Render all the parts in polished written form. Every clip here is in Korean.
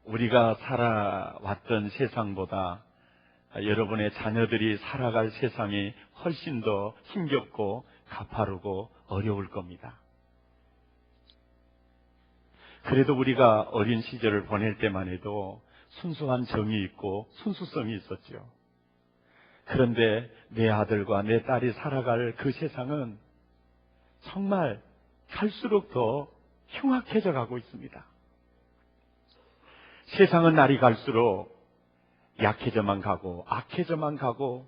우리가 살아왔던 세상보다 여러분의 자녀들이 살아갈 세상이 훨씬 더 힘겹고 가파르고 어려울 겁니다. 그래도 우리가 어린 시절을 보낼 때만 해도 순수한 정이 있고 순수성이 있었죠. 그런데 내 아들과 내 딸이 살아갈 그 세상은 정말 갈수록 더 흉악해져 가고 있습니다. 세상은 날이 갈수록 약해져만 가고 악해져만 가고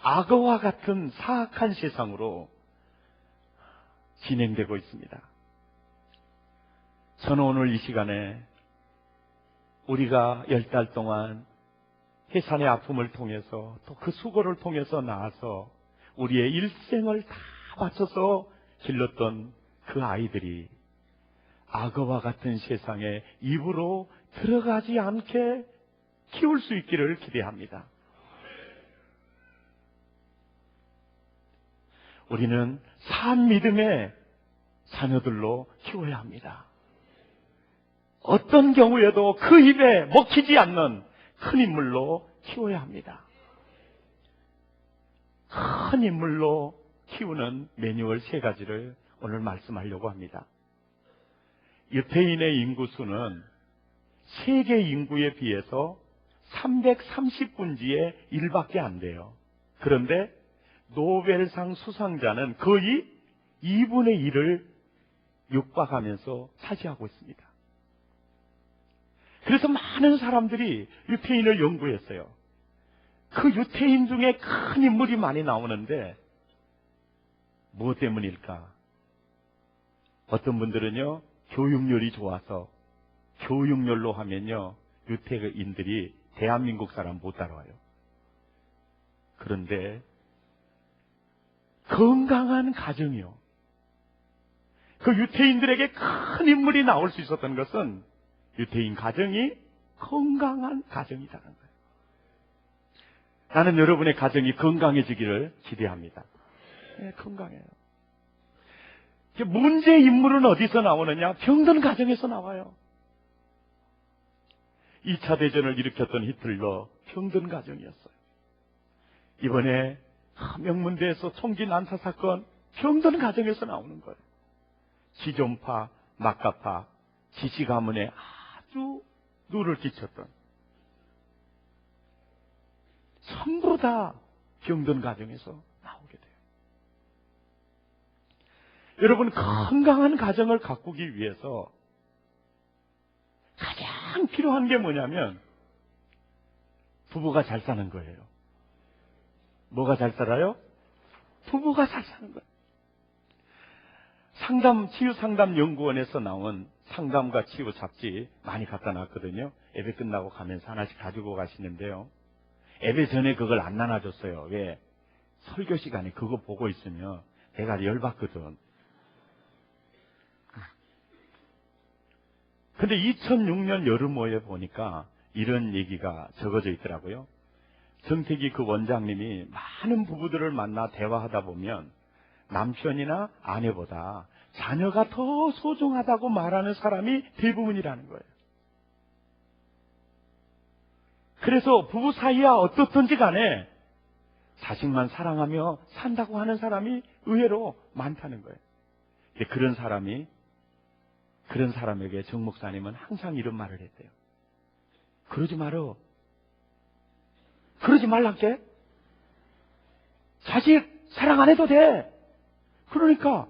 악어와 같은 사악한 세상으로 진행되고 있습니다. 저는 오늘 이 시간에 우리가 10달 동안 해산의 아픔을 통해서 또 그 수고를 통해서 나와서 우리의 일생을 다 바쳐서 길렀던 그 아이들이 악어와 같은 세상에 입으로 들어가지 않게 키울 수 있기를 기대합니다. 우리는 산 믿음의 자녀들로 키워야 합니다. 어떤 경우에도 그 입에 먹히지 않는 큰 인물로 키워야 합니다. 큰 인물로 키우는 매뉴얼 3가지를 오늘 말씀하려고 합니다. 유태인의 인구수는 세계 인구에 비해서 330분지의 1밖에 안 돼요. 그런데 노벨상 수상자는 거의 2분의 1을 육박하면서 차지하고 있습니다. 그래서 많은 사람들이 유태인을 연구했어요. 그 유태인 중에 큰 인물이 많이 나오는데 무엇 때문일까? 어떤 분들은요, 교육열이 좋아서, 교육열로 하면요, 유태인들이 대한민국 사람 못 따라와요. 그런데 건강한 가정이요. 그 유태인들에게 큰 인물이 나올 수 있었던 것은 유태인 가정이 건강한 가정이라는 거예요. 나는 여러분의 가정이 건강해지기를 기대합니다. 네, 건강해요. 문제 인물은 어디서 나오느냐? 병든 가정에서 나와요. 2차 대전을 일으켰던 히틀러, 병든 가정이었어요. 이번에 명문대에서 총기 난사 사건, 병든 가정에서 나오는 거예요. 지존파, 막가파, 지시 가문에 아주 누를 끼쳤던, 전부 다 병든 가정에서 나오게 돼요. 여러분, 건강한 가정을 가꾸기 위해서 가장 필요한 게 뭐냐면 부부가 잘 사는 거예요. 뭐가 잘 살아요? 부부가 잘 사는 거예요. 치유상담연구원에서 나온 상담과 치유 잡지 많이 갖다 놨거든요. 예배 끝나고 가면서 하나씩 가지고 가시는데요. 예배 전에 그걸 안 나눠줬어요. 왜? 설교 시간에 그거 보고 있으면 내가 열받거든. 근데 2006년 여름호에 보니까 이런 얘기가 적어져 있더라고요. 정택이 그 원장님이 많은 부부들을 만나 대화하다 보면 남편이나 아내보다 자녀가 더 소중하다고 말하는 사람이 대부분이라는 거예요. 그래서 부부 사이야 어떻든지 간에 자식만 사랑하며 산다고 하는 사람이 의외로 많다는 거예요. 그런 사람에게 정 목사님은 항상 이런 말을 했대요. 그러지 말어. 그러지 말란게. 자식 사랑 안 해도 돼. 그러니까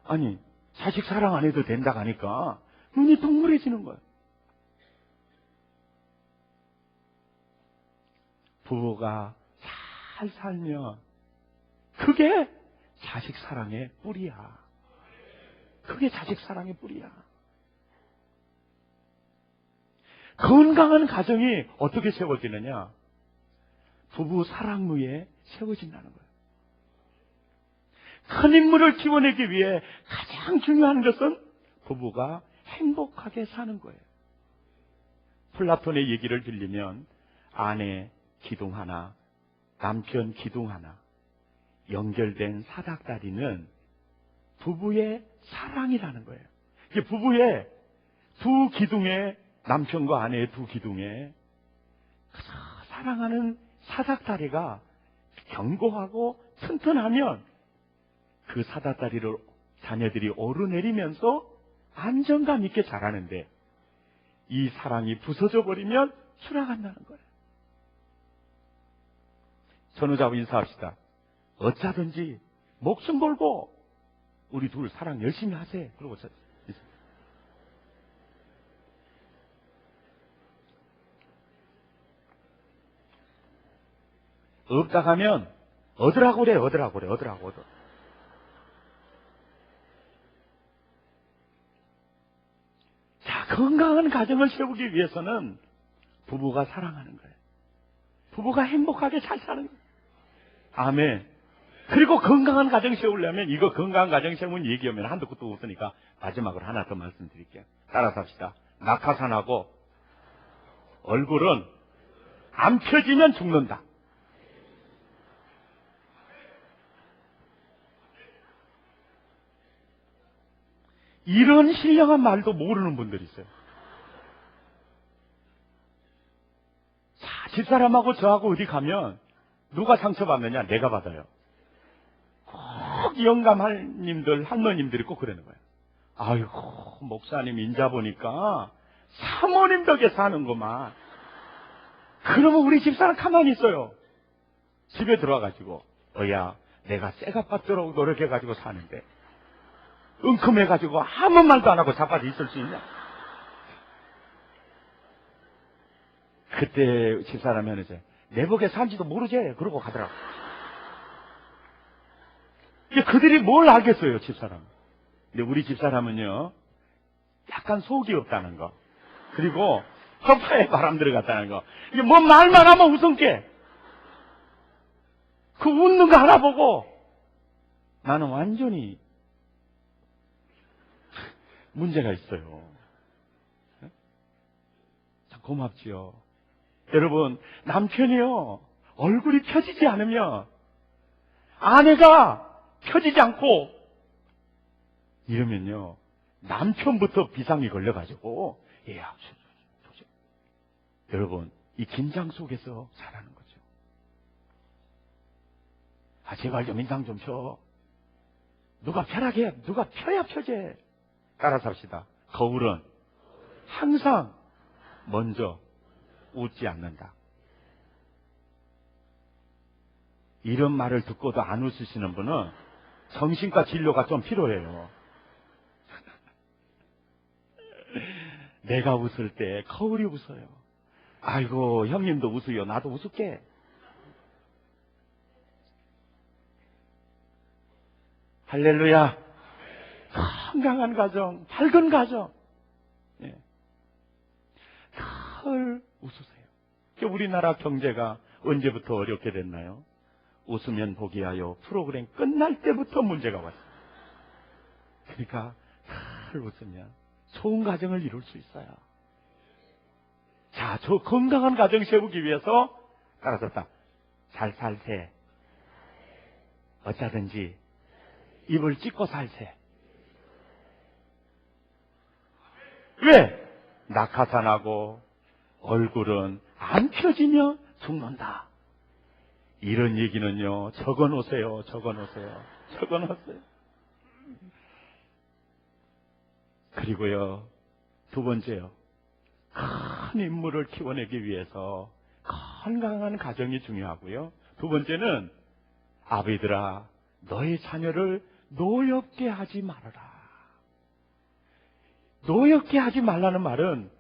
아니 자식 사랑 안 해도 된다고 하니까 눈이 동그래지는 거예요. 부부가 잘 살면 그게 자식 사랑의 뿌리야. 그게 자식 사랑의 뿌리야. 건강한 가정이 어떻게 세워지느냐? 부부 사랑 위에 세워진다는 거예요. 큰 인물을 키워내기 위해 가장 중요한 것은 부부가 행복하게 사는 거예요. 플라톤의 얘기를 들리면 아내 기둥 하나, 남편 기둥 하나 연결된 사닥다리는 부부의 사랑이라는 거예요. 이게 부부의 두 기둥의 남편과 아내의 두 기둥에 사랑하는 사닥다리가 견고하고 튼튼하면 그 사닥다리를 자녀들이 오르내리면서 안정감 있게 자라는데, 이 사랑이 부서져 버리면 추락한다는 거예요. 전우자고 인사합시다. 어쩌든지 목숨 걸고 우리 둘 사랑 열심히 하세요. 그러고 없다 가면 얻으라고 그래. 자, 건강한 가정을 세우기 위해서는 부부가 사랑하는 거예요. 부부가 행복하게 잘 사는 거예요. 아멘. 그리고 건강한 가정 세우려면, 이거 건강한 가정 세우는 얘기하면 한두 끝도 없으니까 마지막으로 하나 더 말씀드릴게요. 따라서 합시다. 낙하산하고 얼굴은 안 펴지면 죽는다. 이런 신령한 말도 모르는 분들이 있어요. 자, 집사람하고 저하고 어디 가면 누가 상처받느냐? 내가 받아요. 꼭 영감할님들, 할머님들이 꼭 그러는 거예요. 아이고, 목사님 인자 보니까 사모님 덕에 사는구만. 그러면 우리 집사람 가만히 있어요. 집에 들어와가지고, 어야, 내가 쇠가 받도록 노력해가지고 사는데 응큼해가지고 아무 말도 안 하고 자빠져 있을 수 있냐? 그때 집사람이 하는 제 내복에 산지도 모르지? 그러고 가더라고. 그들이 뭘 알겠어요, 집사람. 근데 우리 집사람은요, 약간 속이 없다는 거. 그리고 허파에 바람 들어갔다는 거. 이게 뭐 말만 하면 웃음게. 그 웃는 거 하나 보고 나는 완전히 문제가 있어요. 참 고맙지요. 여러분, 남편이요, 얼굴이 펴지지 않으면, 아내가 펴지지 않고 이러면요, 남편부터 비상이 걸려가지고, 여러분, 이 긴장 속에서 자라는 거죠. 아, 제발 좀 인상 좀 펴. 누가 펴라게 해. 누가 펴야 펴제. 따라서 합시다. 거울은 항상 먼저 웃지 않는다. 이런 말을 듣고도 안 웃으시는 분은 정신과 진료가 좀 필요해요. 내가 웃을 때 거울이 웃어요. 아이고, 형님도 웃어요. 나도 웃을게. 할렐루야. 건강한 가정, 밝은 가정. 예. 늘 웃으세요. 우리나라 경제가 언제부터 어렵게 됐나요? 웃으면 복이하여 프로그램 끝날 때부터 문제가 왔어요. 그러니까 늘 웃으면 좋은 가정을 이룰 수 있어요. 자, 저 건강한 가정 세우기 위해서 따라서 잘 살세. 어쩌든지 입을 찢고 살세. 왜? 낙하산하고 얼굴은 안 펴지며 죽는다. 이런 얘기는요, 적어놓으세요. 그리고요, 두 번째요, 큰 인물을 키워내기 위해서 건강한 가정이 중요하고요. 두 번째는, 아비들아, 너의 자녀를 노엽게 하지 말아라. 노엽게 하지 말라는 말은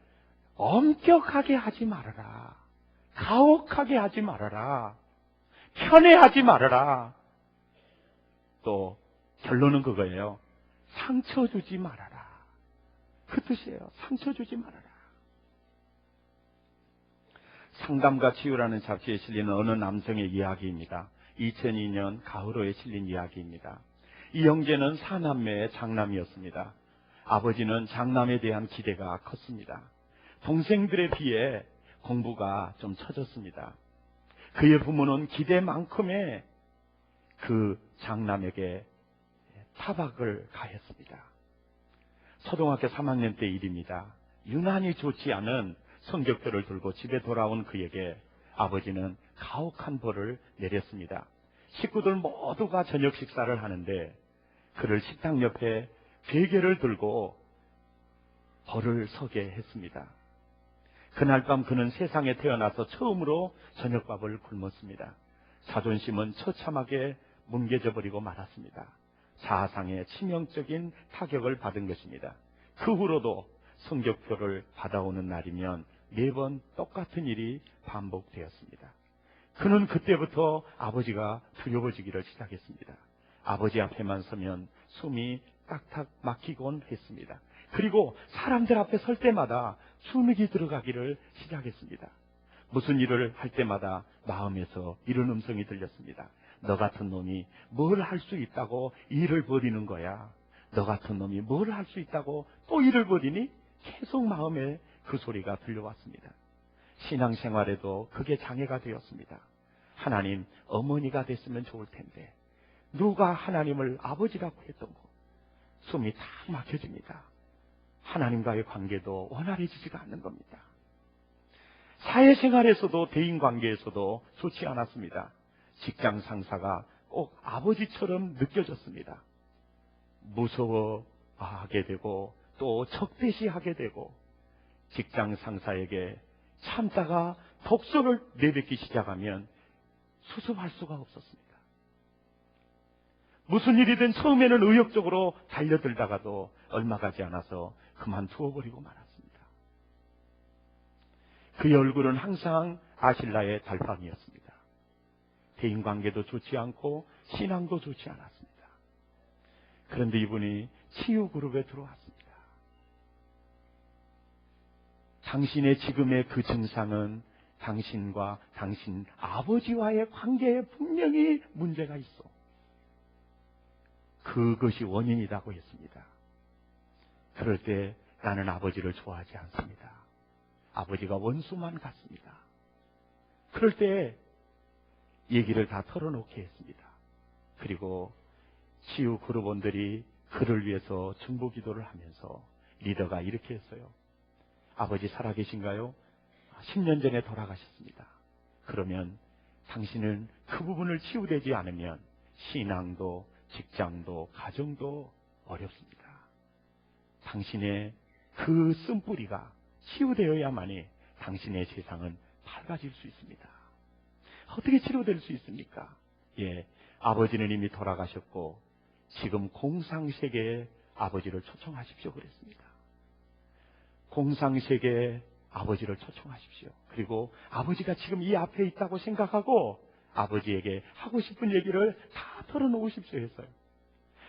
엄격하게 하지 말아라. 가혹하게 하지 말아라. 편애하지 말아라. 또 결론은 그거예요. 상처 주지 말아라. 그 뜻이에요. 상처 주지 말아라. 상담과 치유라는 잡지에 실린 어느 남성의 이야기입니다. 2002년 가을호에 실린 이야기입니다. 이 형제는 사남매의 장남이었습니다. 아버지는 장남에 대한 기대가 컸습니다. 동생들에 비해 공부가 좀 처졌습니다. 그의 부모는 기대만큼의 그 장남에게 타박을 가했습니다. 초등학교 3학년 때 일입니다. 유난히 좋지 않은 성적표를 들고 집에 돌아온 그에게 아버지는 가혹한 벌을 내렸습니다. 식구들 모두가 저녁 식사를 하는데 그를 식당 옆에 베개를 들고 벌을 서게 했습니다. 그날 밤 그는 세상에 태어나서 처음으로 저녁밥을 굶었습니다. 자존심은 처참하게 뭉개져 버리고 말았습니다. 사상에 치명적인 타격을 받은 것입니다. 그 후로도 성적표를 받아오는 날이면 매번 똑같은 일이 반복되었습니다. 그는 그때부터 아버지가 두려워지기를 시작했습니다. 아버지 앞에만 서면 숨이 딱딱 막히곤 했습니다. 그리고 사람들 앞에 설 때마다 숨이 들어가기를 시작했습니다. 무슨 일을 할 때마다 마음에서 이런 음성이 들렸습니다. 너 같은 놈이 뭘 할 수 있다고 일을 벌이는 거야. 너 같은 놈이 뭘 할 수 있다고 또 일을 벌이니? 계속 마음에 그 소리가 들려왔습니다. 신앙생활에도 그게 장애가 되었습니다. 하나님, 어머니가 됐으면 좋을 텐데 누가 하나님을 아버지라고 했던 거 숨이 탁 막혀집니다. 하나님과의 관계도 원활해지지가 않는 겁니다. 사회생활에서도 대인관계에서도 좋지 않았습니다. 직장 상사가 꼭 아버지처럼 느껴졌습니다. 무서워하게 되고 또 적대시하게 되고 직장 상사에게 참다가 독소를 내뱉기 시작하면 수습할 수가 없었습니다. 무슨 일이든 처음에는 의욕적으로 달려들다가도 얼마 가지 않아서 그만두어 버리고 말았습니다. 그의 얼굴은 항상 아실라의 달밤이었습니다. 대인관계도 좋지 않고 신앙도 좋지 않았습니다. 그런데 이분이 치유그룹에 들어왔습니다. 당신의 지금의 그 증상은 당신과 당신 아버지와의 관계에 분명히 문제가 있어. 그것이 원인이라고 했습니다. 그럴 때 나는 아버지를 좋아하지 않습니다. 아버지가 원수만 같습니다. 그럴 때 얘기를 다 털어놓게 했습니다. 그리고 치유 그룹원들이 그를 위해서 중보기도를 하면서 리더가 이렇게 했어요. 아버지 살아계신가요? 10년 전에 돌아가셨습니다. 그러면 당신은 그 부분을 치유되지 않으면 신앙도 직장도 가정도 어렵습니다. 당신의 그 쓴뿌리가 치유되어야만이 당신의 세상은 밝아질 수 있습니다. 어떻게 치료될 수 있습니까? 아버지는 이미 돌아가셨고 지금 공상세계에 아버지를 초청하십시오 그랬습니다. 공상세계에 아버지를 초청하십시오. 그리고 아버지가 지금 이 앞에 있다고 생각하고 아버지에게 하고 싶은 얘기를 다 털어놓으십시오 했어요.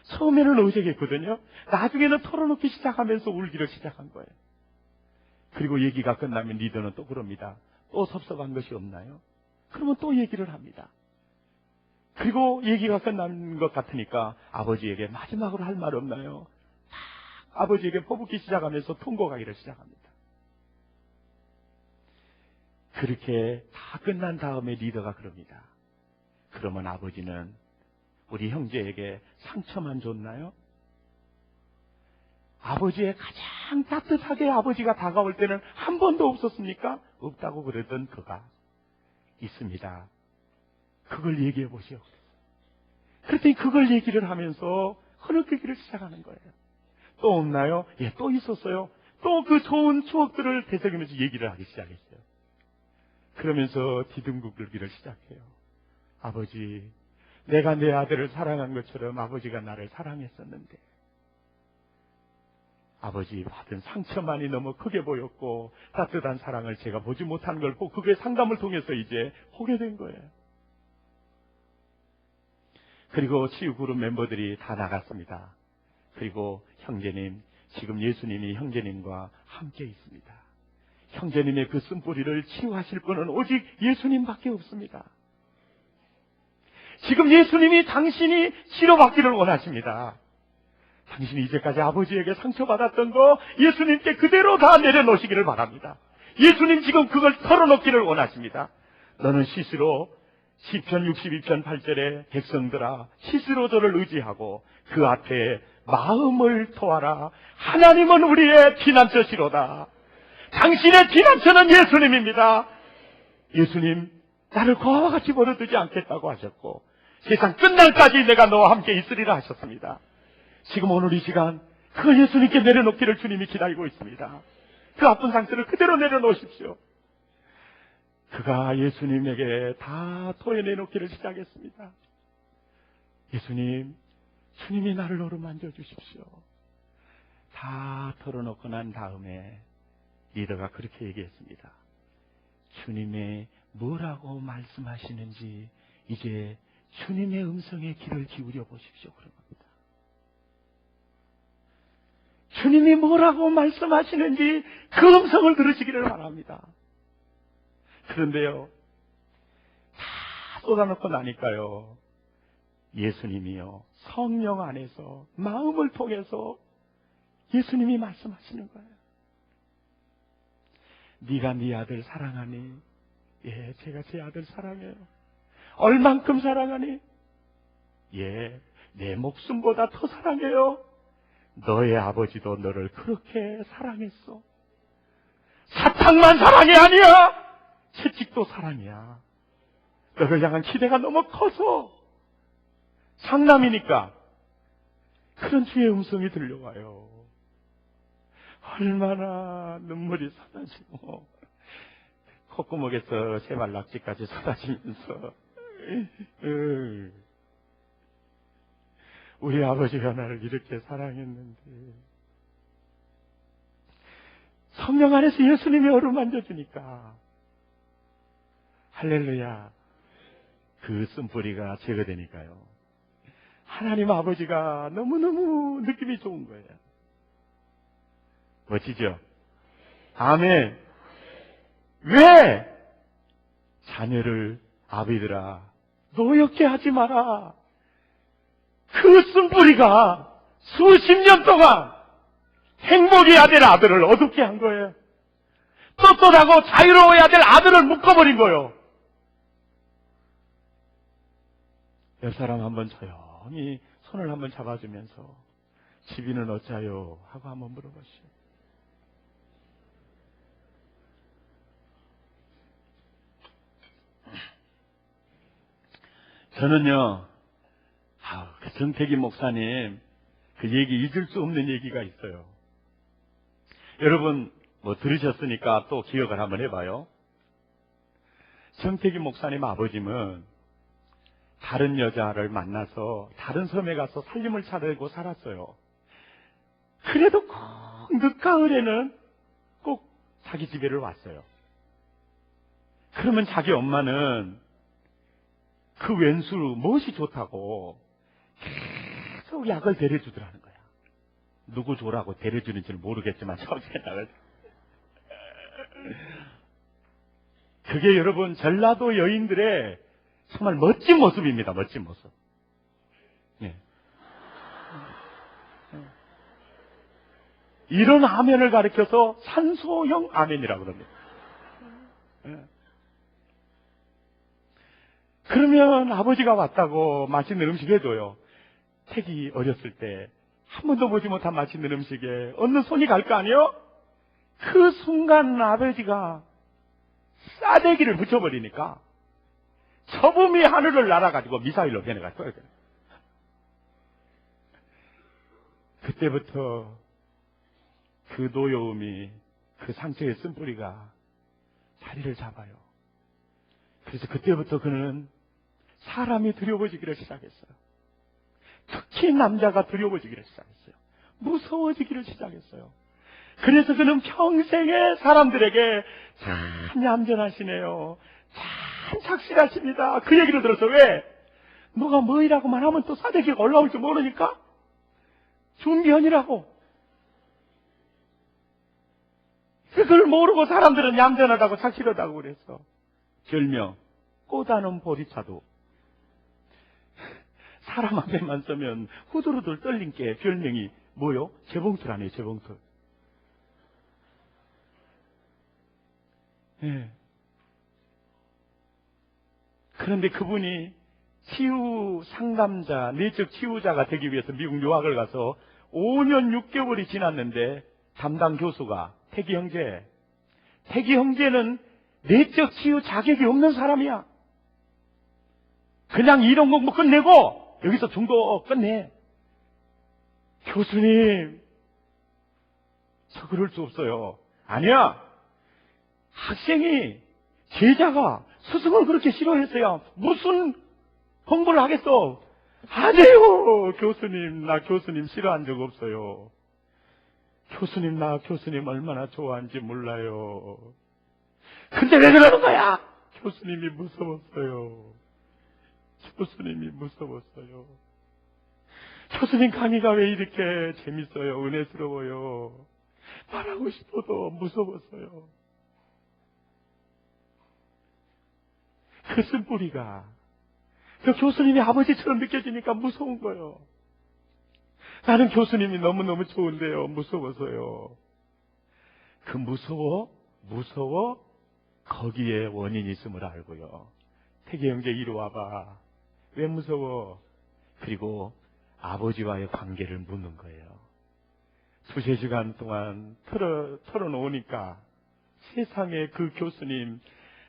처음에는 어색했거든요. 나중에는 털어놓기 시작하면서 울기를 시작한 거예요. 그리고 얘기가 끝나면 리더는 또 그럽니다. 또 섭섭한 것이 없나요? 그러면 또 얘기를 합니다. 그리고 얘기가 끝난 것 같으니까 아버지에게 마지막으로 할 말 없나요? 딱 아버지에게 퍼붓기 시작하면서 통곡하기를 시작합니다. 그렇게 다 끝난 다음에 리더가 그럽니다. 그러면 아버지는 우리 형제에게 상처만 줬나요? 아버지의 가장 따뜻하게 아버지가 다가올 때는 한 번도 없었습니까? 없다고 그러던 그가 있습니다. 그걸 얘기해 보시오. 그랬더니 그걸 얘기를 하면서 흐느끼기를 시작하는 거예요. 또 없나요? 또 있었어요. 또 그 좋은 추억들을 되새기면서 얘기를 하기 시작했어요. 그러면서 디둥국들기를 시작해요. 아버지, 내가 내 아들을 사랑한 것처럼 아버지가 나를 사랑했었는데 아버지 받은 상처만이 너무 크게 보였고 따뜻한 사랑을 제가 보지 못한 걸 보고 그게 상담을 통해서 이제 보게 된 거예요. 그리고 치유그룹 멤버들이 다 나갔습니다. 그리고 형제님, 지금 예수님이 형제님과 함께 있습니다. 형제님의 그 쓴뿌리를 치유하실 분은 오직 예수님밖에 없습니다. 지금 예수님이 당신이 치료받기를 원하십니다. 당신이 이제까지 아버지에게 상처받았던 거 예수님께 그대로 다 내려놓으시기를 바랍니다. 예수님 지금 그걸 털어놓기를 원하십니다. 너는 스스로 시편 62편 8절에 백성들아 스스로 저를 의지하고 그 앞에 마음을 토하라. 하나님은 우리의 피난처시로다. 당신의 피난처는 예수님입니다. 예수님, 나를 고아와 같이 버려두지 않겠다고 하셨고 세상 끝날까지 내가 너와 함께 있으리라 하셨습니다. 지금 오늘 이 시간 그 예수님께 내려놓기를 주님이 기다리고 있습니다. 그 아픈 상태를 그대로 내려놓으십시오. 그가 예수님에게 다 토해내놓기를 시작했습니다. 예수님, 주님이 나를 어루만져 주십시오. 다 털어놓고 난 다음에 리더가 그렇게 얘기했습니다. 주님의 뭐라고 말씀하시는지 이제 주님의 음성에 귀를 기울여 보십시오. 그런 겁니다. 주님이 뭐라고 말씀하시는지 그 음성을 들으시기를 바랍니다. 그런데요, 다 쏟아놓고 나니까요, 예수님이요, 성령 안에서 마음을 통해서 예수님이 말씀하시는 거예요. 네가 네 아들 사랑하니? 예, 제가 제 아들 사랑해요. 얼만큼 사랑하니? 예, 내 목숨보다 더 사랑해요. 너의 아버지도 너를 그렇게 사랑했어. 사탕만 사랑이 아니야. 채찍도 사랑이야. 너를 향한 기대가 너무 커서 장남이니까 그런 주의 음성이 들려와요. 얼마나 눈물이 쏟아지고 콧구멍에서 새말낙지까지 쏟아지면서 우리 아버지가 나를 이렇게 사랑했는데 성령 안에서 예수님이 어루만져 주니까 할렐루야, 그 쓴뿌리가 제거되니까요, 하나님 아버지가 너무너무 느낌이 좋은 거예요. 멋지죠? 아멘. 왜? 자녀를 아비들아 노엽게 하지 마라. 그 쓴뿌리가 수십 년 동안 행복해야 될 아들을 어둡게 한 거예요. 떳떳하고 자유로워야 될 아들을 묶어버린 거예요. 옆 사람 한번 조용히 손을 한번 잡아주면서 집이는 어찌하여 하고 한번 물어보시오. 저는요, 그 정태기 목사님 그 얘기 잊을 수 없는 얘기가 있어요. 여러분 뭐 들으셨으니까 또 기억을 한번 해봐요. 정태기 목사님 아버님은 다른 여자를 만나서 다른 섬에 가서 살림을 차리고 살았어요. 그래도 꼭 늦가을에는 꼭 자기 집에를 왔어요. 그러면 자기 엄마는 그 왼수 무엇이 좋다고 계속 약을 데려주더라는 거야. 누구 줘라고 데려주는지는 모르겠지만 처음 생각을. 그게 여러분 전라도 여인들의 정말 멋진 모습입니다. 멋진 모습. 예. 이런 아멘을 가리켜서 산소형 아멘이라고 그럽니다. 예. 그러면 아버지가 왔다고 맛있는 음식 해줘요. 택이 어렸을 때 한 번도 보지 못한 맛있는 음식에 어느 손이 갈 거 아니에요? 그 순간 아버지가 싸대기를 붙여버리니까 처음이 하늘을 날아가지고 미사일로 변해갔어요. 그때부터 그 노여움이, 그 상처의 쓴뿌리가 자리를 잡아요. 그래서 그때부터 그는 사람이 두려워지기를 시작했어요. 특히 남자가 두려워지기를 시작했어요. 무서워지기를 시작했어요. 그래서 그는 평생에 사람들에게 참 얌전하시네요, 참 착실하십니다, 그 얘기를 들었어. 왜? 너가 뭐이라고만 하면 또 사대기가 올라올 줄 모르니까 준비하니라고. 그걸 모르고 사람들은 얌전하다고 착실하다고 그랬어. 별명 꼬다는 보리차도. 사람 앞에만 서면 후들후들 떨린 게 별명이 뭐요? 재봉틀. 재봉틀. 예. 그런데 그분이 치유 상담자, 내적 치유자가 되기 위해서 미국 유학을 가서 5년 6개월이 지났는데 담당 교수가, 태기 형제, 태기 형제는 내적 치유 자격이 없는 사람이야. 그냥 이론 공부 끝내고 여기서 중도 끝내. 교수님, 저 그럴 수 없어요. 아니야. 학생이, 제자가 스승을 그렇게 싫어했어야 무슨 공부를 하겠어. 아니에요. 교수님, 나 교수님 싫어한 적 없어요. 교수님, 나 교수님 얼마나 좋아하는지 몰라요. 근데 왜 그러는 거야? 교수님이 무서웠어요. 교수님이 무서웠어요. 교수님 강의가 왜 이렇게 재밌어요? 은혜스러워요. 말하고 싶어도 무서웠어요. 그 쓴뿌리가 그 교수님이 아버지처럼 느껴지니까 무서운 거예요. 나는 교수님이 너무너무 좋은데요. 무서워서요. 그 무서워 거기에 원인이 있음을 알고요. 태기 형제 이리 와봐. 왜 무서워? 그리고 아버지와의 관계를 묻는 거예요. 두세 시간 동안 털어놓으니까 세상에 그 교수님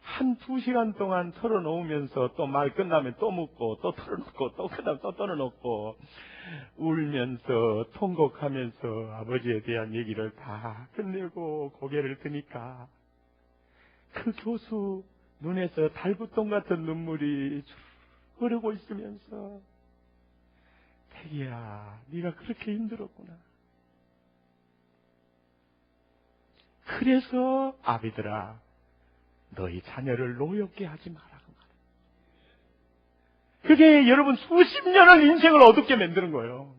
한 2시간 동안 털어놓으면서 또 말 끝나면 또 묻고 또 털어놓고 또 그다음 또 털어놓고 울면서 통곡하면서 아버지에 대한 얘기를 다 끝내고 고개를 드니까 그 교수 눈에서 달구똥 같은 눈물이 흐르고 있으면서 태기야, 네가 그렇게 힘들었구나. 그래서 아비들아, 너희 자녀를 노엽게 하지 마라. 그게 여러분 수십 년을 인생을 어둡게 만드는 거예요.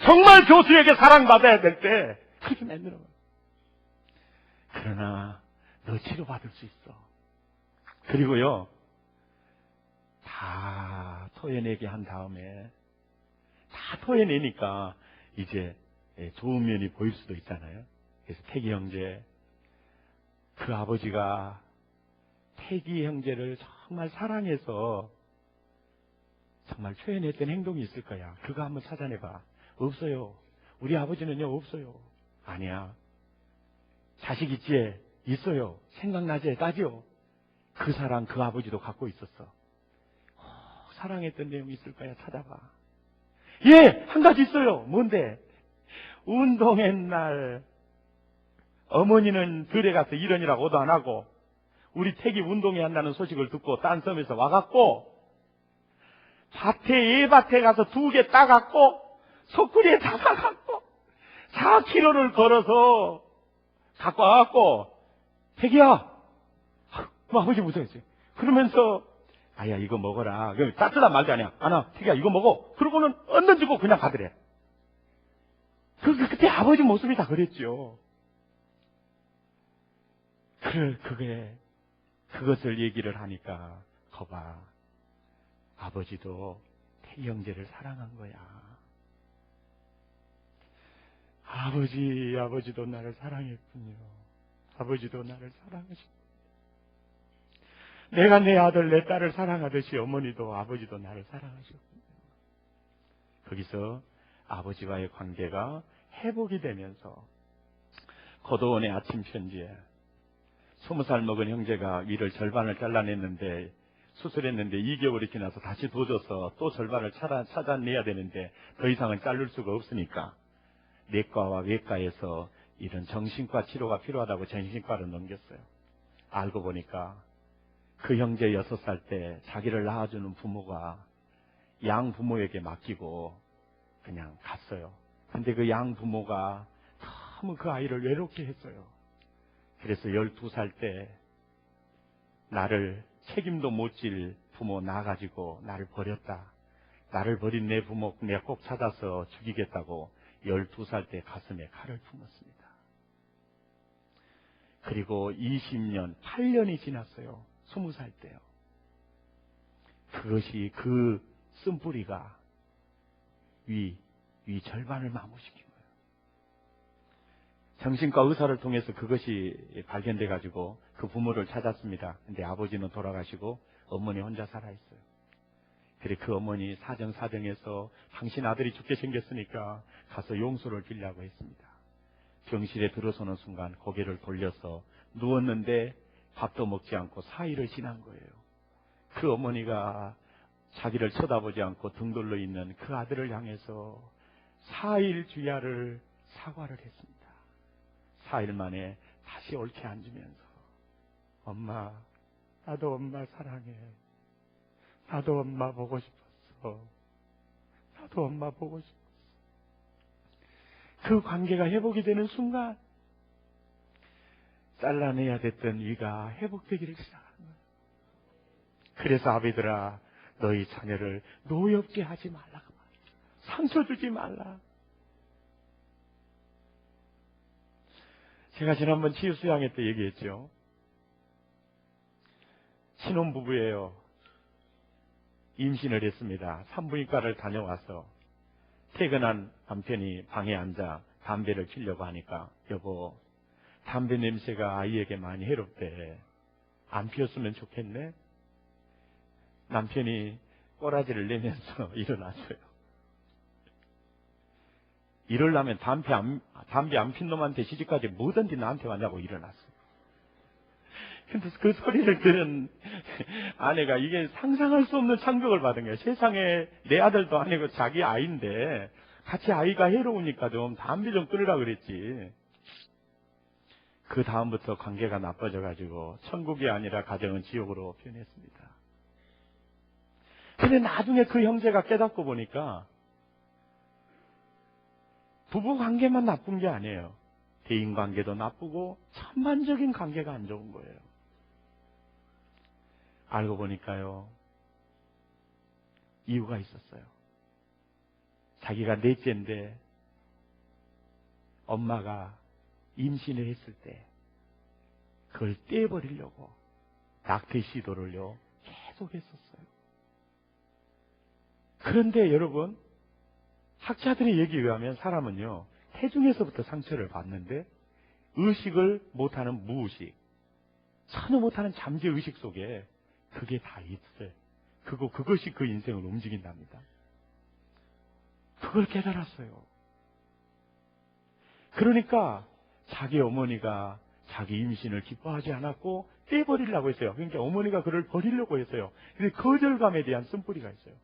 정말 교수에게 사랑받아야 될 때 그렇게 만드는 거예요. 그러나 너 치료받을 수 있어. 그리고요, 다 토해내게 한 다음에 다 토해내니까 이제 좋은 면이 보일 수도 있잖아요. 그래서 태기 형제, 그 아버지가 태기 형제를 정말 사랑해서 정말 표현했던 행동이 있을 거야. 그거 한번 찾아내봐. 없어요. 우리 아버지는요, 없어요. 아니야. 자식 있지? 있어요. 생각나지? 따지요. 그 사랑 그 아버지도 갖고 있었어. 사랑했던 내용이 있을 거야. 찾아봐. 예! 한 가지 있어요. 뭔데? 운동의 날 어머니는 들에 가서 일원이라고도 안 하고 우리 태기 운동회 한다는 소식을 듣고 딴 섬에서 와갖고 밭에 예밭에 가서 2개 따갖고 소쿠리에 담아갖고 4km를 걸어서 갖고 와갖고 태기야, 아버지 무서웠지. 그러면서 아야 이거 먹어라. 따뜻한 말도 아니야. 아나 태기야 이거 먹어. 그러고는 얼른 주고 그냥 가더래. 그때 아버지 모습이 다 그랬죠. 그것을 얘기를 하니까 거봐, 아버지도 태기 형제를 사랑한 거야. 아버지도 나를 사랑했군요. 아버지도 나를 사랑하셨군요. 내가 내 아들 내 딸을 사랑하듯이 어머니도 아버지도 나를 사랑하셨군요. 거기서 아버지와의 관계가 회복이 되면서 고도원의 아침 편지에 20살 먹은 형제가 위를 절반을 잘라냈는데 수술했는데 2개월이 지나서 다시 도져서 또 절반을 찾아내야 되는데 더 이상은 자를 수가 없으니까 내과와 외과에서 이런 정신과 치료가 필요하다고 정신과로 넘겼어요. 알고 보니까 그 형제 6살 때 자기를 낳아주는 부모가 양 부모에게 맡기고 그냥 갔어요. 근데 그 양 부모가 너무 그 아이를 외롭게 했어요. 그래서 12살 때 나를 책임도 못 질 부모 낳아가지고 나를 버렸다. 나를 버린 내 부모 내가 꼭 찾아서 죽이겠다고 12살 때 가슴에 칼을 품었습니다. 그리고 20년, 8년이 지났어요. 20살 때요. 그것이 그 쓴뿌리가 위 절반을 마모시킨 거예요. 정신과 의사를 통해서 그것이 발견돼 가지고 그 부모를 찾았습니다. 근데 아버지는 돌아가시고 어머니 혼자 살아있어요. 그래 그 어머니 사정사정해서 당신 아들이 죽게 생겼으니까 가서 용서를 빌려고 했습니다. 병실에 들어서는 순간 고개를 돌려서 누웠는데 밥도 먹지 않고 4일을 지난 거예요. 그 어머니가 자기를 쳐다보지 않고 등 돌려 있는 그 아들을 향해서 4일 주야를 사과를 했습니다. 4일 만에 다시 옳게 앉으면서 엄마, 나도 엄마 사랑해. 나도 엄마 보고 싶었어. 나도 엄마 보고 싶었어. 그 관계가 회복이 되는 순간 잘라내야 됐던 위가 회복되기를 시작하는 거예요. 그래서 아비들아, 너희 자녀를 노엽게 하지 말라고 말이야. 상처 주지 말라. 제가 지난번 치유수양회 때 얘기했죠. 신혼부부예요. 임신을 했습니다. 산부인과를 다녀와서 퇴근한 남편이 방에 앉아 담배를 피려고 하니까 여보, 담배 냄새가 아이에게 많이 해롭대. 안 피웠으면 좋겠네. 남편이 꼬라지를 내면서 일어났어요. 이러려면 담배 안 핀 놈한테 시집까지 뭐든지 나한테 왔냐고 일어났어요. 근데 그 소리를 들은 아내가 이게 상상할 수 없는 창벽을 받은 거예요. 세상에 내 아들도 아니고 자기 아이인데 같이 아이가 해로우니까 좀 담배 좀 끊으라 그랬지. 그 다음부터 관계가 나빠져가지고 천국이 아니라 가정은 지옥으로 변했습니다. 근데 나중에 그 형제가 깨닫고 보니까 부부 관계만 나쁜 게 아니에요. 대인 관계도 나쁘고 전반적인 관계가 안 좋은 거예요. 알고 보니까요, 이유가 있었어요. 자기가 넷째인데 엄마가 임신을 했을 때 그걸 떼버리려고 낙태 시도를요 계속했었어요. 그런데 여러분, 학자들의 얘기에 의하면 사람은요 태중에서부터 상처를 받는데 의식을 못하는 무의식, 전혀 못하는 잠재의식 속에 그게 다 있어요. 그것이 그 인생을 움직인답니다. 그걸 깨달았어요. 그러니까 자기 어머니가 자기 임신을 기뻐하지 않았고 떼버리려고 했어요. 그러니까 어머니가 그를 버리려고 했어요. 근데 거절감에 대한 쓴뿌리가 있어요.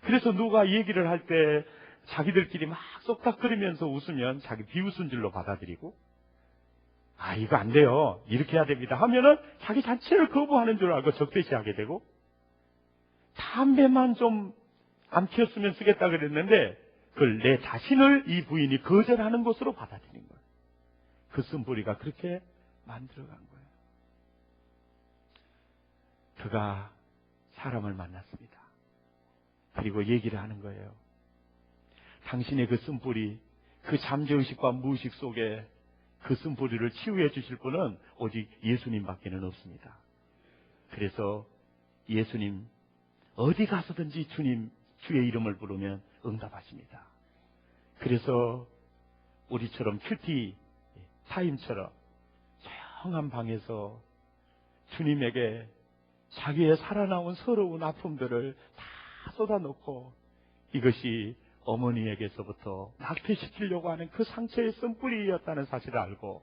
그래서 누가 얘기를 할 때 자기들끼리 막 쏙닥거리면서 웃으면 자기 비웃은 줄로 받아들이고, 아, 이거 안 돼요, 이렇게 해야 됩니다 하면은 자기 자체를 거부하는 줄 알고 적대시하게 되고, 담배만 좀 안 피웠으면 쓰겠다 그랬는데 그걸 내 자신을 이 부인이 거절하는 것으로 받아들인 거예요. 그 쓴뿌리가 그렇게 만들어간 거예요. 그가 사람을 만났습니다. 그리고 얘기를 하는 거예요. 당신의 그 쓴뿌리, 그 잠재의식과 무의식 속에 그 쓴뿌리를 치유해 주실 분은 오직 예수님밖에는 없습니다. 그래서 예수님, 어디 가서든지 주님, 주의 이름을 부르면 응답하십니다. 그래서 우리처럼 큐티 타임처럼 조용한 방에서 주님에게 자기의 살아나온 서러운 아픔들을 다 쏟아놓고, 이것이 어머니에게서부터 낙태시키려고 하는 그 상처의 쓴뿌리였다는 사실을 알고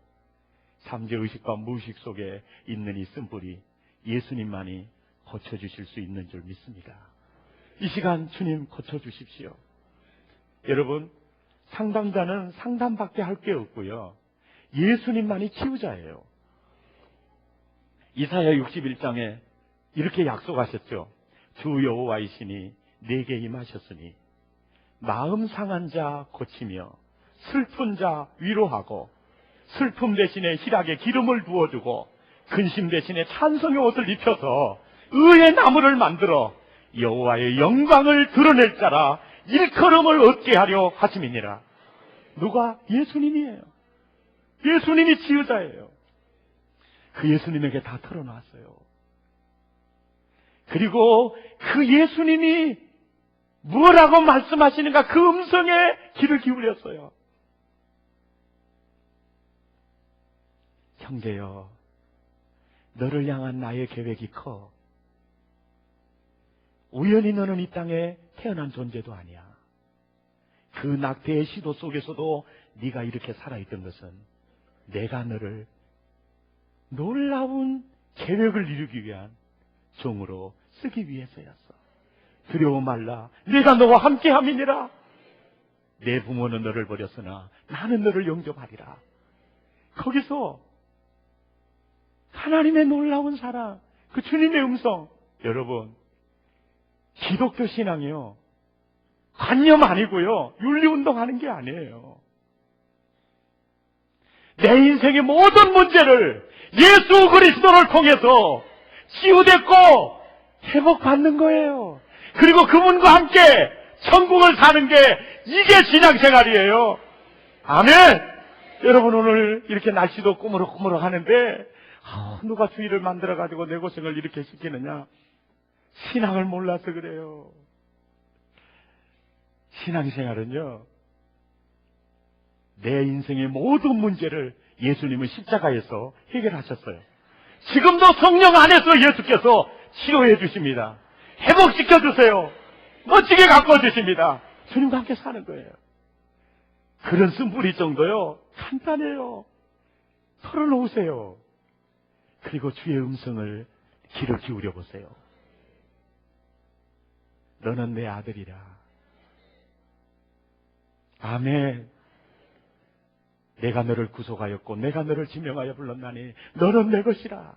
잠재의식과 무의식 속에 있는 이 쓴뿌리, 예수님만이 고쳐주실 수 있는 줄 믿습니다. 이 시간 주님 고쳐주십시오. 여러분, 상담자는 상담밖에 할 게 없고요, 예수님만이 치유자예요. 이사야 61장에 이렇게 약속하셨죠. 주 여호와이시니 내게 임하셨으니 마음 상한 자 고치며 슬픈 자 위로하고 슬픔 대신에 희락의 기름을 부어주고 근심 대신에 찬송의 옷을 입혀서 의의 나무를 만들어 여호와의 영광을 드러낼 자라 일컬음을 얻게 하려 하심이니라. 누가? 예수님이에요. 예수님이 치유자예요. 그 예수님에게 다 털어놨어요. 그리고 그 예수님이 뭐라고 말씀하시는가, 그 음성에 귀를 기울였어요. 형제여, 너를 향한 나의 계획이 커. 우연히 너는 이 땅에 태어난 존재도 아니야. 그 낙태의 시도 속에서도 네가 이렇게 살아있던 것은 내가 너를 놀라운 계획을 이루기 위한 종으로 쓰기 위해서였어. 두려워 말라. 내가 너와 함께함이니라. 내 부모는 너를 버렸으나 나는 너를 영접하리라. 거기서 하나님의 놀라운 사랑, 그 주님의 음성. 여러분, 기독교 신앙이요, 관념 아니고요, 윤리운동하는 게 아니에요. 내 인생의 모든 문제를 예수 그리스도를 통해서 치유됐고 회복받는 거예요. 그리고 그분과 함께 천국을 사는 게 이게 신앙생활이에요. 아멘. 여러분, 오늘 이렇게 날씨도 꾸무럭꾸무럭 하는데 누가 주의를 만들어가지고 내 고생을 이렇게 시키느냐? 신앙을 몰라서 그래요. 신앙생활은요, 내 인생의 모든 문제를 예수님은 십자가에서 해결하셨어요. 지금도 성령 안에서 예수께서 치료해 주십니다. 회복시켜 주세요. 멋지게 가꿔 주십니다. 주님과 함께 사는 거예요. 그런 쓴뿌리 정도요, 간단해요. 털어놓으세요. 그리고 주의 음성을 귀를 기울여 보세요. 너는 내 아들이라. 아멘. 내가 너를 구속하였고 내가 너를 지명하여 불렀나니 너는 내 것이라.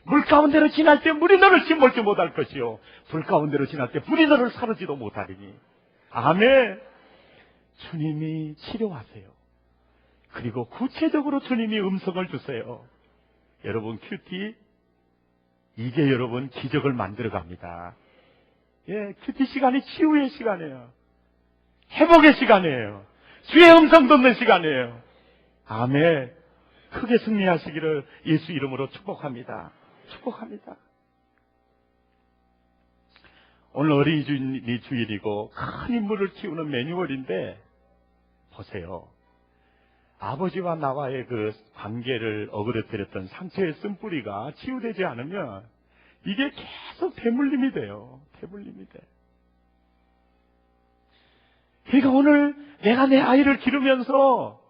물 가운데로 지날 때 물이 너를 침몰지 못할 것이요, 불 가운데로 지날 때 불이 너를 사르지도 못하리니. 아멘. 주님이 치료하세요. 그리고 구체적으로 주님이 음성을 주세요. 여러분, 큐티, 이게 여러분 기적을 만들어 갑니다. 예, 큐티 시간이 치유의 시간이에요. 회복의 시간이에요. 주의 음성 듣는 시간이에요. 아멘. 크게 승리하시기를 예수 이름으로 축복합니다. 축복합니다. 오늘 어린이집이 주일이고 큰 인물을 키우는 매뉴얼인데, 보세요. 아버지와 나와의 그 관계를 어그러뜨렸던 상처의 쓴뿌리가 치유되지 않으면 이게 계속 대물림이 돼요. 대물림이 돼. 그러니까 오늘 내가 내 아이를 기르면서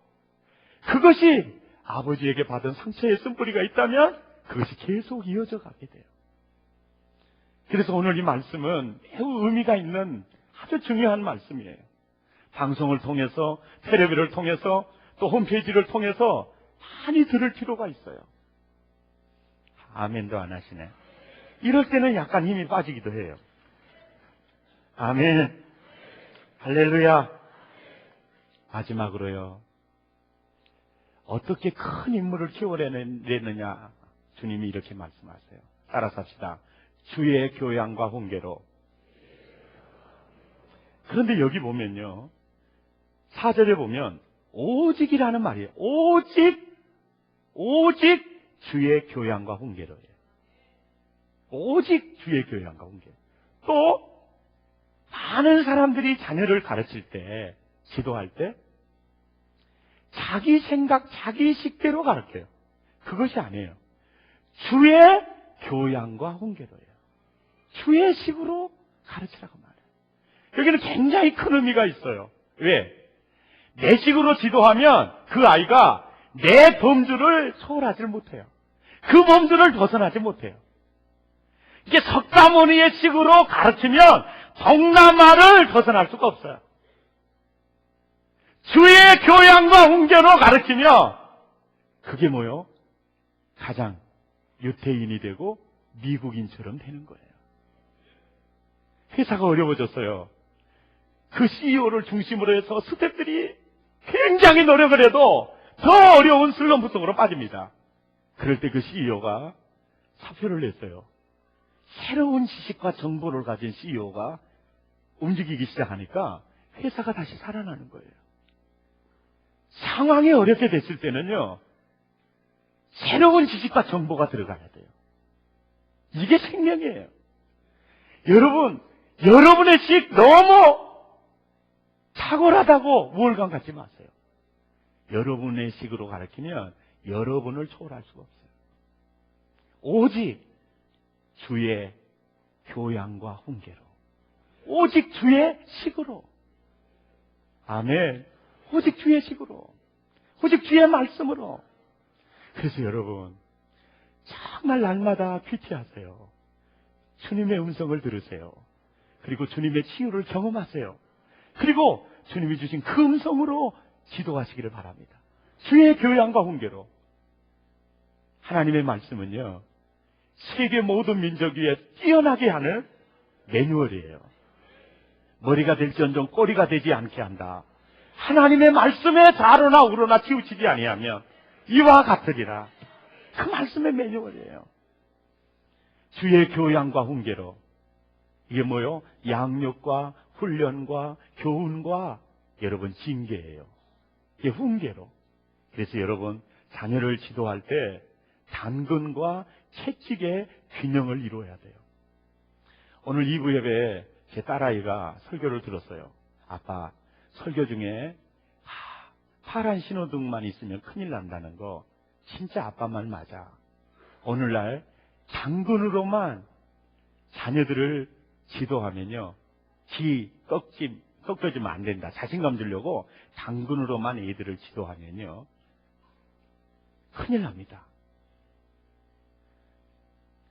그것이 아버지에게 받은 상처의 쓴뿌리가 있다면 그것이 계속 이어져 가게 돼요. 그래서 오늘 이 말씀은 매우 의미가 있는 아주 중요한 말씀이에요. 방송을 통해서, 텔레비를 통해서, 또 홈페이지를 통해서 많이 들을 필요가 있어요. 아멘도 안 하시네. 이럴 때는 약간 힘이 빠지기도 해요. 아멘. 할렐루야. 마지막으로요, 어떻게 큰 인물을 키워내느냐, 주님이 이렇게 말씀하세요. 따라서 합시다. 주의 교양과 훈계로. 그런데 여기 보면요, 4절에 보면 오직이라는 말이에요. 오직 주의 교양과 훈계로예요. 오직 주의 교양과 훈계. 또 많은 사람들이 자녀를 가르칠 때, 지도할 때 자기 생각, 자기 식대로 가르쳐요. 그것이 아니에요. 주의 교양과 훈계로예요. 주의 식으로 가르치라고 말해요. 여기는 굉장히 큰 의미가 있어요. 왜? 내 식으로 지도하면 그 아이가 내 범주를 초월하지 못해요. 그 범주를 벗어나지 못해요. 이게 석가모니의 식으로 가르치면 동남아를 벗어날 수가 없어요. 주의 교양과 훈계로 가르치면 그게 뭐요? 가장 유태인이 되고 미국인처럼 되는 거예요. 회사가 어려워졌어요. 그 CEO를 중심으로 해서 스태프들이 굉장히 노력을 해도 더 어려운 슬럼프 속으로 빠집니다. 그럴 때 그 CEO가 사표를 냈어요. 새로운 지식과 정보를 가진 CEO가 움직이기 시작하니까 회사가 다시 살아나는 거예요. 상황이 어렵게 됐을 때는요, 새로운 지식과 정보가 들어가야 돼요. 이게 생명이에요. 여러분, 여러분의 식 너무 탁월하다고 우월감 갖지 마세요. 여러분의 식으로 가르치면 여러분을 초월할 수가 없어요. 오직 주의 교양과 훈계로, 오직 주의 식으로. 아멘. 오직 주의 식으로. 오직 주의 말씀으로. 그래서 여러분, 정말 날마다 큐티하세요. 주님의 음성을 들으세요. 그리고 주님의 치유를 경험하세요. 그리고 주님이 주신 그 음성으로 기도하시기를 바랍니다. 주의 교양과 훈계로. 하나님의 말씀은요, 세계 모든 민족 위에 뛰어나게 하는 매뉴얼이에요. 머리가 될지언정 꼬리가 되지 않게 한다. 하나님의 말씀에 좌로나 우로나 치우치지 아니하면 이와 같으리라. 그 말씀의 매뉴얼이에요. 주의 교양과 훈계로. 이게 뭐요? 양육과 훈련과 교훈과 여러분 징계예요. 이게 훈계로. 그래서 여러분 자녀를 지도할 때 단근과 채찍의 균형을 이루어야 돼요. 오늘 2부 예배에 제 딸아이가 설교를 들었어요. 아빠, 설교 중에 파란 신호등만 있으면 큰일 난다는 거 진짜 아빠 말 맞아. 오늘날 당근으로만 자녀들을 지도하면요, 꺾여지면 안 된다. 자신감 주려고 당근으로만 애들을 지도하면요, 큰일 납니다.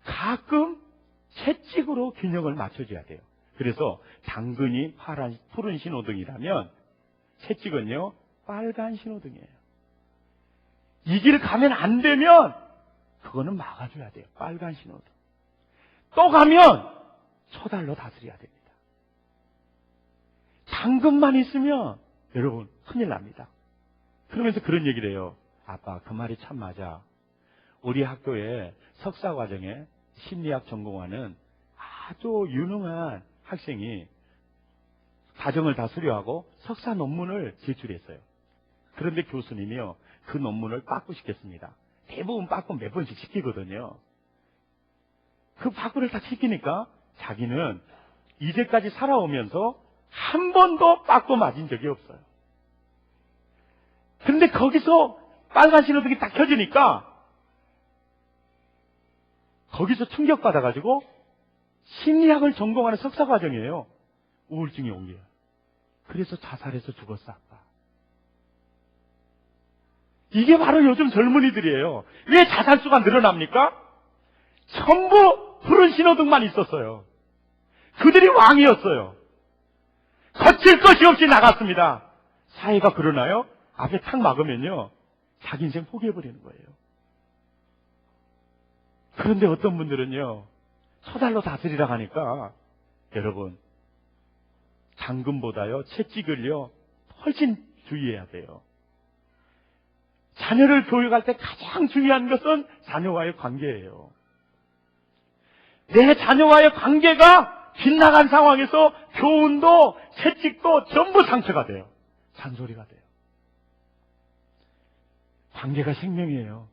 가끔 채찍으로 균형을 맞춰줘야 돼요. 그래서 당근이 푸른 신호등이라면 채찍은요, 빨간 신호등이에요. 이 길 가면 안 되면 그거는 막아줘야 돼요. 빨간 신호등. 또 가면 초달로 다스려야 됩니다. 당근만 있으면 여러분 큰일 납니다. 그러면서 그런 얘기를 해요. 아빠, 그 말이 참 맞아. 우리 학교에 석사 과정에 심리학 전공하는 아주 유능한 학생이 과정을 다 수료하고 석사 논문을 제출했어요. 그런데 교수님이요, 그 논문을 빠꾸시켰습니다. 대부분 빠꾸 몇 번씩 시키거든요. 그 빠꾸를 다 시키니까 자기는 이제까지 살아오면서 한 번도 빠꾸 맞은 적이 없어요. 근데 거기서 빨간 신호등이 딱 켜지니까 거기서 충격받아가지고 심리학을 전공하는 석사 과정이에요. 우울증이 온 거예요. 그래서 자살해서 죽었어, 아빠. 이게 바로 요즘 젊은이들이에요. 왜 자살수가 늘어납니까? 전부 푸른 신호등만 있었어요. 그들이 왕이었어요. 거칠 것이 없이 나갔습니다. 사회가 그러나요? 앞에 탁 막으면요, 자기 인생 포기해버리는 거예요. 그런데 어떤 분들은요, 초달로 다스리라 하니까 여러분, 당근보다요 채찍을요 훨씬 주의해야 돼요. 자녀를 교육할 때 가장 중요한 것은 자녀와의 관계예요. 내 자녀와의 관계가 빗나간 상황에서 교훈도 채찍도 전부 상처가 돼요. 잔소리가 돼요. 관계가 생명이에요.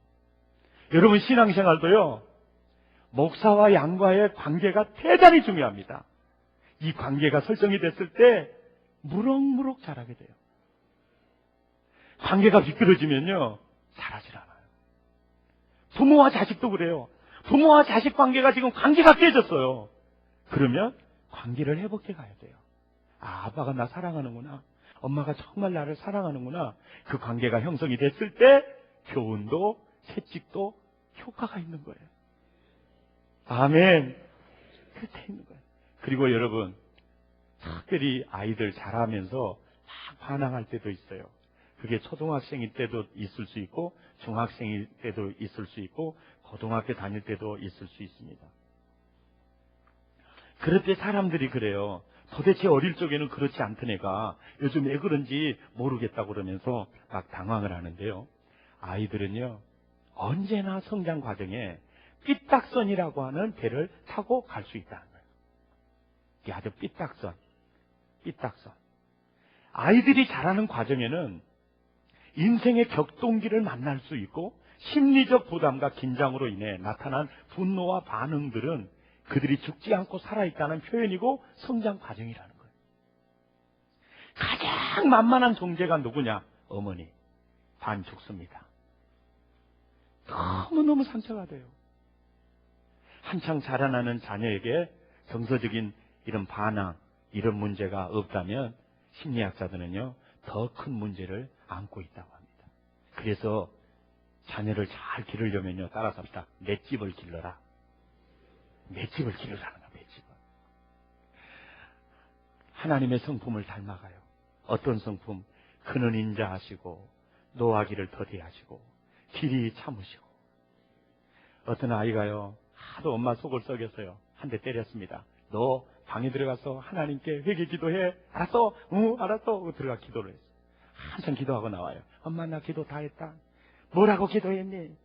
여러분 신앙생활도요, 목사와 양과의 관계가 대단히 중요합니다. 이 관계가 설정이 됐을 때 무럭무럭 자라게 돼요. 관계가 비뚤어지면요, 자라질 않아요. 부모와 자식도 그래요. 부모와 자식 관계가 지금 관계가 깨졌어요. 그러면 관계를 회복해 가야 돼요. 아, 아빠가 나 사랑하는구나. 엄마가 정말 나를 사랑하는구나. 그 관계가 형성이 됐을 때 교훈도 채찍도 효과가 있는 거예요. 아멘. 그렇게 있는 거예요. 그리고 여러분, 특별히 아이들 자라면서 막 반항할 때도 있어요. 그게 초등학생일 때도 있을 수 있고 중학생일 때도 있을 수 있고 고등학교 다닐 때도 있을 수 있습니다. 그럴 때 사람들이 그래요. 도대체 어릴 적에는 그렇지 않던 애가 요즘 왜 그런지 모르겠다고 그러면서 막 당황을 하는데요. 아이들은요, 언제나 성장 과정에 삐딱선이라고 하는 배를 타고 갈 수 있다는 거예요. 이게 아주 삐딱선. 아이들이 자라는 과정에는 인생의 격동기를 만날 수 있고 심리적 부담과 긴장으로 인해 나타난 분노와 반응들은 그들이 죽지 않고 살아있다는 표현이고 성장 과정이라는 거예요. 가장 만만한 존재가 누구냐? 어머니. 반 죽습니다. 너무너무 상처가 돼요. 한창 자라나는 자녀에게 정서적인 이런 반항, 이런 문제가 없다면 심리학자들은요, 더 큰 문제를 안고 있다고 합니다. 그래서 자녀를 잘 기르려면요, 따라서 합시다. 맷집을 길러라. 맷집을 기르라는 거야, 맷집을. 하나님의 성품을 닮아가요. 어떤 성품? 그는 인자하시고 노하기를 더디하시고 길이 참으시고. 어떤 아이가요, 하도 엄마 속을 썩였어요. 한 대 때렸습니다. 너 방에 들어가서 하나님께 회개 기도해. 알았어? 응, 알았어. 들어가 기도를 했어. 한참 기도하고 나와요. 엄마, 나 기도 다 했다. 뭐라고 기도했니?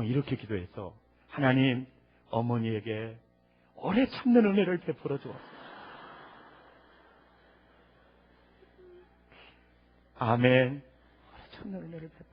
이렇게 기도했어. 하나님, 어머니에게 오래 참는 은혜를 베풀어 주었어. 아멘. 오래 참는 은혜를 베풀어.